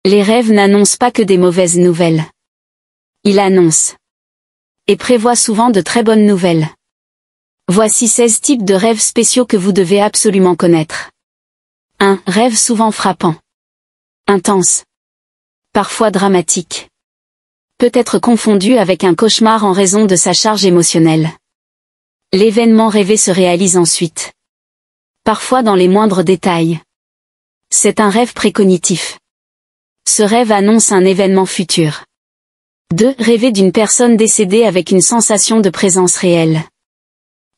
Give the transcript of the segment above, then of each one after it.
Les rêves n'annoncent pas que des mauvaises nouvelles. Ils annoncent et prévoient souvent de très bonnes nouvelles. Voici 16 types de rêves spéciaux que vous devez absolument connaître. 1. Rêve souvent frappant. Intense. Parfois dramatique. Peut être confondu avec un cauchemar en raison de sa charge émotionnelle. L'événement rêvé se réalise ensuite. Parfois dans les moindres détails. C'est un rêve précognitif. Ce rêve annonce un événement futur. 2. Rêver d'une personne décédée avec une sensation de présence réelle.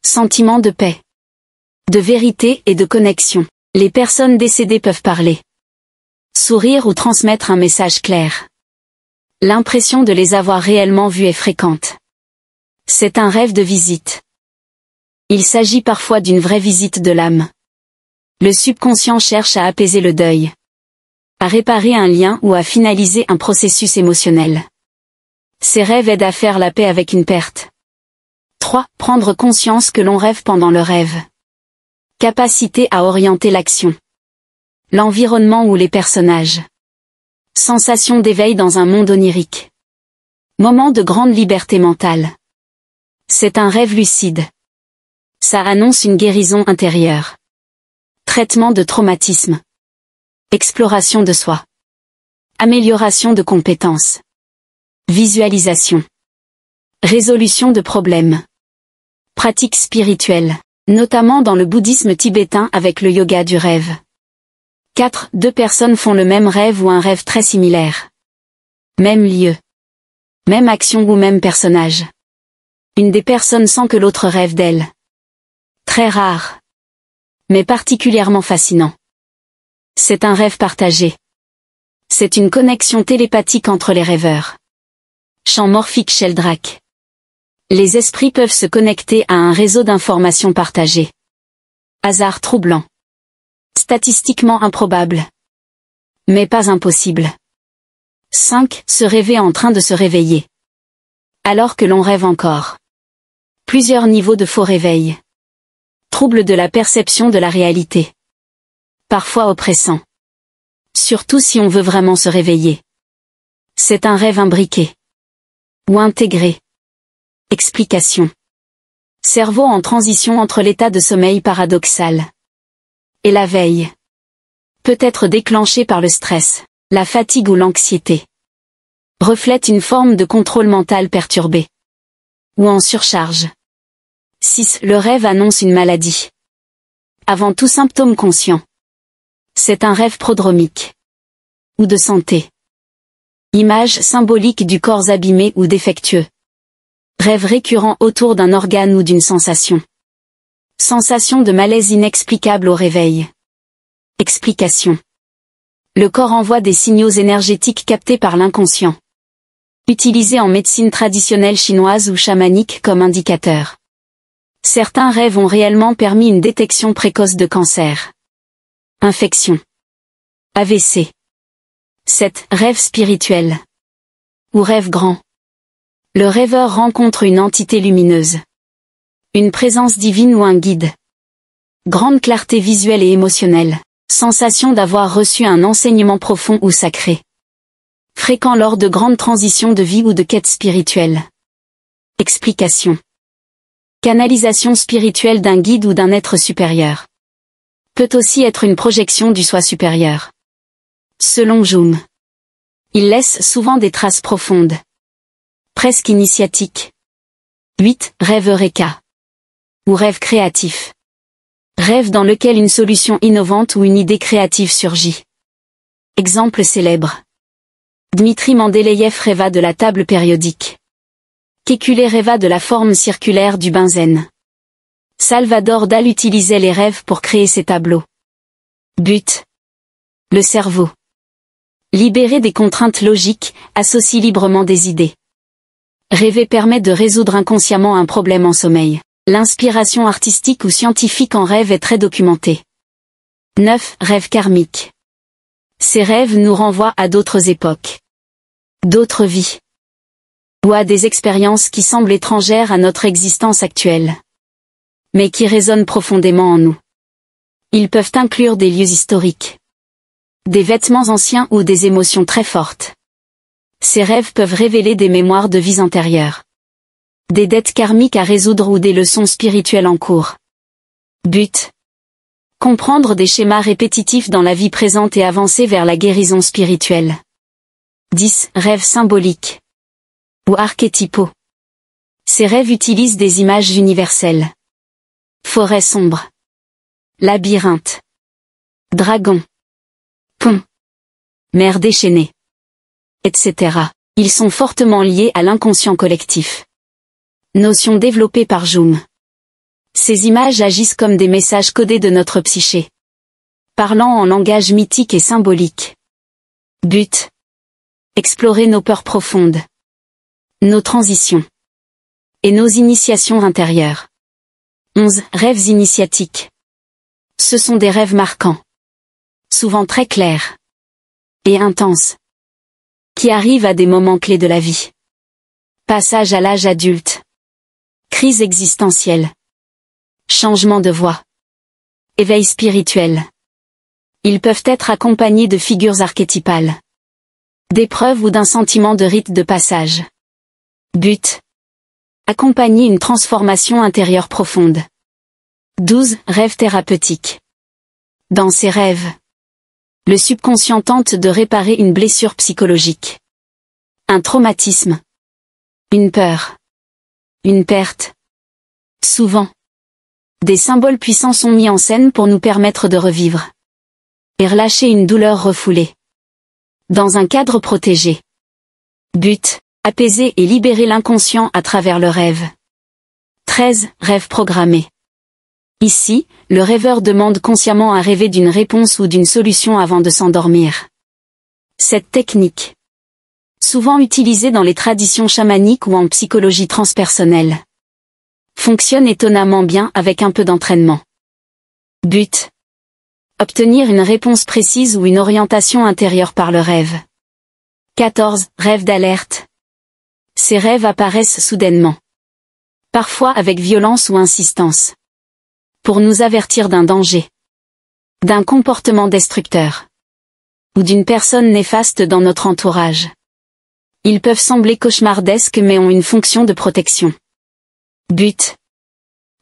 Sentiment de paix, de vérité et de connexion. Les personnes décédées peuvent parler, sourire ou transmettre un message clair. L'impression de les avoir réellement vues est fréquente. C'est un rêve de visite. Il s'agit parfois d'une vraie visite de l'âme. Le subconscient cherche à apaiser le deuil, à réparer un lien ou à finaliser un processus émotionnel. Ces rêves aident à faire la paix avec une perte. 3. Prendre conscience que l'on rêve pendant le rêve. Capacité à orienter l'action. L'environnement ou les personnages. Sensation d'éveil dans un monde onirique. Moment de grande liberté mentale. C'est un rêve lucide. Ça annonce une guérison intérieure. Traitement de traumatisme. Exploration de soi. Amélioration de compétences. Visualisation. Résolution de problèmes. Pratique spirituelle, notamment dans le bouddhisme tibétain avec le yoga du rêve. 4. Deux personnes font le même rêve ou un rêve très similaire. Même lieu. Même action ou même personnage. Une des personnes sent que l'autre rêve d'elle. Très rare. Mais particulièrement fascinant. C'est un rêve partagé. C'est une connexion télépathique entre les rêveurs. Champ morphique Sheldrake. Les esprits peuvent se connecter à un réseau d'informations partagées. Hasard troublant. Statistiquement improbable. Mais pas impossible. 5. Se rêver en train de se réveiller. Alors que l'on rêve encore. Plusieurs niveaux de faux réveil. Trouble de la perception de la réalité. Parfois oppressant. Surtout si on veut vraiment se réveiller. C'est un rêve imbriqué. Ou intégré. Explication. Cerveau en transition entre l'état de sommeil paradoxal et la veille. Peut être déclenché par le stress, la fatigue ou l'anxiété. Reflète une forme de contrôle mental perturbé. Ou en surcharge. 6. Le rêve annonce une maladie. Avant tout symptôme conscient. C'est un rêve prodromique. Ou de santé. Image symbolique du corps abîmé ou défectueux. Rêve récurrent autour d'un organe ou d'une sensation. Sensation de malaise inexplicable au réveil. Explication. Le corps envoie des signaux énergétiques captés par l'inconscient. Utilisés en médecine traditionnelle chinoise ou chamanique comme indicateur. Certains rêves ont réellement permis une détection précoce de cancer. Infection. AVC. 7. Rêve spirituel. Ou rêve grand. Le rêveur rencontre une entité lumineuse. Une présence divine ou un guide. Grande clarté visuelle et émotionnelle. Sensation d'avoir reçu un enseignement profond ou sacré. Fréquent lors de grandes transitions de vie ou de quêtes spirituelles. Explication. Canalisation spirituelle d'un guide ou d'un être supérieur. Peut aussi être une projection du soi supérieur. Selon Jung. Il laisse souvent des traces profondes. Presque initiatiques. 8. Rêve Eureka. Ou rêve créatif. Rêve dans lequel une solution innovante ou une idée créative surgit. Exemple célèbre. Dmitri Mendeleïev rêva de la table périodique. Kekulé rêva de la forme circulaire du benzène. Salvador Dal utilisait les rêves pour créer ses tableaux. But. Le cerveau. Libéré des contraintes logiques, associe librement des idées. Rêver permet de résoudre inconsciemment un problème en sommeil. L'inspiration artistique ou scientifique en rêve est très documentée. 9. Rêve karmique. Ces rêves nous renvoient à d'autres époques. D'autres vies. Ou à des expériences qui semblent étrangères à notre existence actuelle. Mais qui résonnent profondément en nous. Ils peuvent inclure des lieux historiques. Des vêtements anciens ou des émotions très fortes. Ces rêves peuvent révéler des mémoires de vies antérieures. Des dettes karmiques à résoudre ou des leçons spirituelles en cours. But. Comprendre des schémas répétitifs dans la vie présente et avancer vers la guérison spirituelle. 10. Rêves symboliques. Ou archétypaux. Ces rêves utilisent des images universelles. Forêt sombre. Labyrinthe. Dragon. Pont. Mer déchaînée. Etc. Ils sont fortement liés à l'inconscient collectif. Notion développée par Jung. Ces images agissent comme des messages codés de notre psyché. Parlant en langage mythique et symbolique. But. Explorer nos peurs profondes. Nos transitions. Et nos initiations intérieures. 11. Rêves initiatiques. Ce sont des rêves marquants. Souvent très clairs. Et intenses. Qui arrivent à des moments clés de la vie. Passage à l'âge adulte. Crise existentielle. Changement de voie. Éveil spirituel. Ils peuvent être accompagnés de figures archétypales. D'épreuves ou d'un sentiment de rite de passage. But. Accompagner une transformation intérieure profonde. 12. Rêves thérapeutiques. Dans ces rêves, le subconscient tente de réparer une blessure psychologique. Un traumatisme. Une peur. Une perte. Souvent, des symboles puissants sont mis en scène pour nous permettre de revivre. Et relâcher une douleur refoulée. Dans un cadre protégé. But. Apaiser et libérer l'inconscient à travers le rêve. 13. Rêve programmé. Ici, le rêveur demande consciemment à rêver d'une réponse ou d'une solution avant de s'endormir. Cette technique, souvent utilisée dans les traditions chamaniques ou en psychologie transpersonnelle, fonctionne étonnamment bien avec un peu d'entraînement. But. Obtenir une réponse précise ou une orientation intérieure par le rêve. 14. Rêve d'alerte. Ces rêves apparaissent soudainement. Parfois avec violence ou insistance. Pour nous avertir d'un danger. D'un comportement destructeur. Ou d'une personne néfaste dans notre entourage. Ils peuvent sembler cauchemardesques mais ont une fonction de protection. But.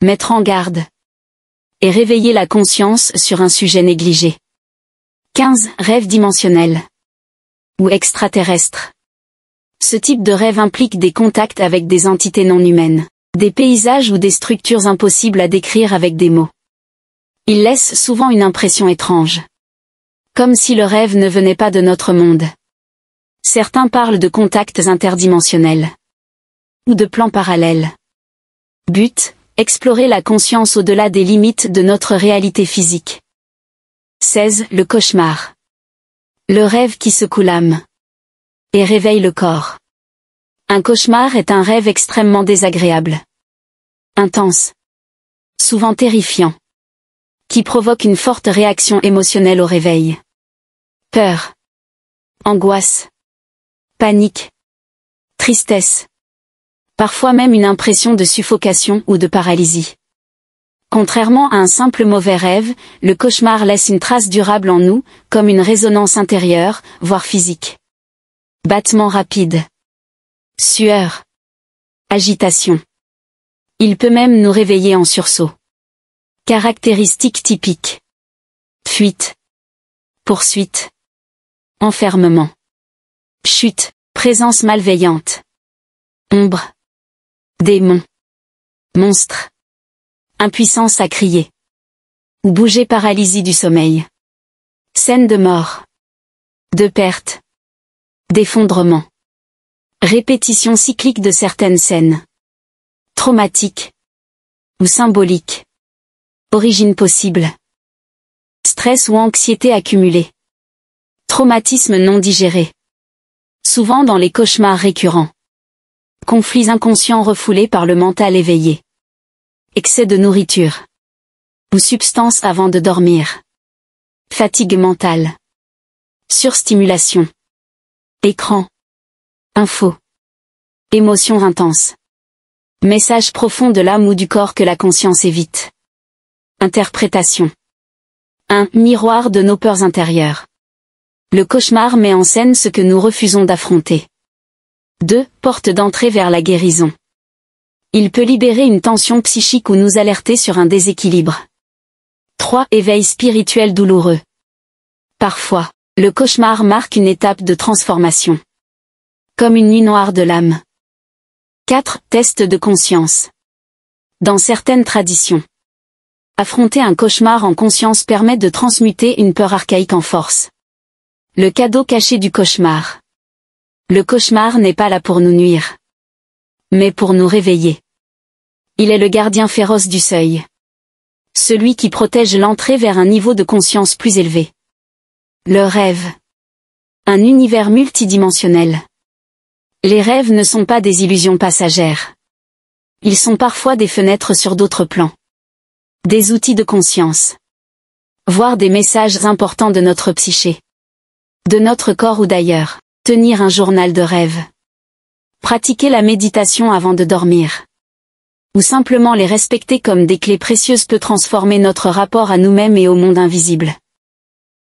Mettre en garde. Et réveiller la conscience sur un sujet négligé. 15. Rêve dimensionnel. Ou extraterrestre. Ce type de rêve implique des contacts avec des entités non humaines, des paysages ou des structures impossibles à décrire avec des mots. Il laisse souvent une impression étrange. Comme si le rêve ne venait pas de notre monde. Certains parlent de contacts interdimensionnels. Ou de plans parallèles. But. Explorer la conscience au-delà des limites de notre réalité physique. 16. Le cauchemar. Le rêve qui secoue l'âme. Et réveille le corps. Un cauchemar est un rêve extrêmement désagréable. Intense. Souvent terrifiant. Qui provoque une forte réaction émotionnelle au réveil. Peur. Angoisse. Panique. Tristesse. Parfois même une impression de suffocation ou de paralysie. Contrairement à un simple mauvais rêve, le cauchemar laisse une trace durable en nous, comme une résonance intérieure, voire physique. Battements rapides. Sueur. Agitation. Il peut même nous réveiller en sursaut. Caractéristiques typiques. Fuite. Poursuite. Enfermement. Chute. Présence malveillante. Ombre. Démon. Monstre. Impuissance à crier. Ou bouger, paralysie du sommeil. Scène de mort. De perte. D'effondrement. Répétition cyclique de certaines scènes. Traumatiques. Ou symboliques. Origine possible. Stress ou anxiété accumulée. Traumatisme non digéré. Souvent dans les cauchemars récurrents. Conflits inconscients refoulés par le mental éveillé. Excès de nourriture. Ou substances avant de dormir. Fatigue mentale. Surstimulation. Écran. Info. Émotions intenses. Message profond de l'âme ou du corps que la conscience évite. Interprétation. Un miroir de nos peurs intérieures. Le cauchemar met en scène ce que nous refusons d'affronter. 2. Porte d'entrée vers la guérison. Il peut libérer une tension psychique ou nous alerter sur un déséquilibre. 3. Éveil spirituel douloureux. Parfois, le cauchemar marque une étape de transformation. Comme une nuit noire de l'âme. 4. Test de conscience. Dans certaines traditions, affronter un cauchemar en conscience permet de transmuter une peur archaïque en force. Le cadeau caché du cauchemar. Le cauchemar n'est pas là pour nous nuire, mais pour nous réveiller. Il est le gardien féroce du seuil. Celui qui protège l'entrée vers un niveau de conscience plus élevé. Le rêve. Un univers multidimensionnel. Les rêves ne sont pas des illusions passagères. Ils sont parfois des fenêtres sur d'autres plans. Des outils de conscience. Voire des messages importants de notre psyché. De notre corps ou d'ailleurs. Tenir un journal de rêve. Pratiquer la méditation avant de dormir. Ou simplement les respecter comme des clés précieuses peut transformer notre rapport à nous-mêmes et au monde invisible.